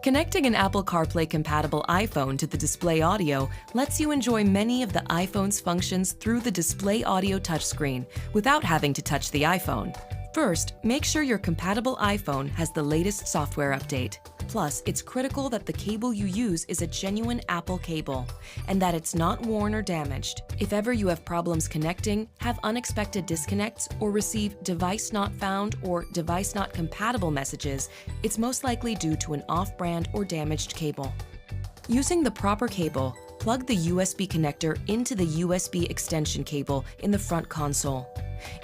Connecting an Apple CarPlay-compatible iPhone to the display audio lets you enjoy many of the iPhone's functions through the display audio touchscreen without having to touch the iPhone. First, make sure your compatible iPhone has the latest software update. Plus, it's critical that the cable you use is a genuine Apple cable and that it's not worn or damaged. If ever you have problems connecting, have unexpected disconnects, or receive device not found or device not compatible messages, it's most likely due to an off-brand or damaged cable. Using the proper cable, plug the USB connector into the USB extension cable in the front console.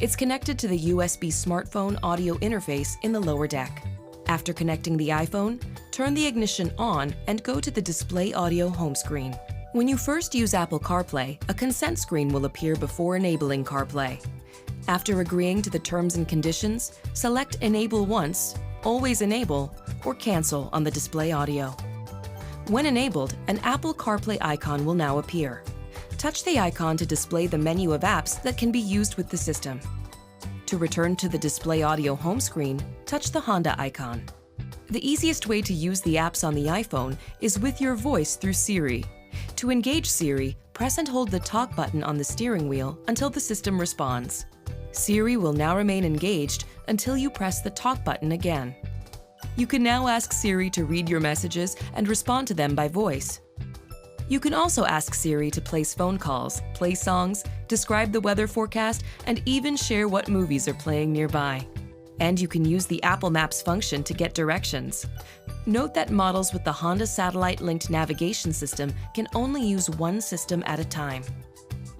It's connected to the USB smartphone audio interface in the lower deck. After connecting the iPhone, turn the ignition on and go to the display audio home screen. When you first use Apple CarPlay, a consent screen will appear before enabling CarPlay. After agreeing to the terms and conditions, select Enable Once, Always Enable, or Cancel on the display audio. When enabled, an Apple CarPlay icon will now appear. Touch the icon to display the menu of apps that can be used with the system. To return to the display audio home screen, touch the Honda icon. The easiest way to use the apps on the iPhone is with your voice through Siri. To engage Siri, press and hold the talk button on the steering wheel until the system responds. Siri will now remain engaged until you press the talk button again. You can now ask Siri to read your messages and respond to them by voice. You can also ask Siri to place phone calls, play songs, describe the weather forecast, and even share what movies are playing nearby. And you can use the Apple Maps function to get directions. Note that models with the Honda satellite-linked navigation system can only use one system at a time.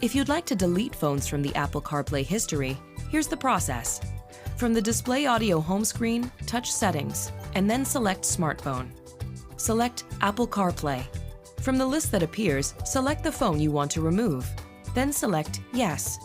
If you'd like to delete phones from the Apple CarPlay history, here's the process. From the display audio home screen, touch Settings, and then select Smartphone. Select Apple CarPlay. From the list that appears, select the phone you want to remove. Then select Yes.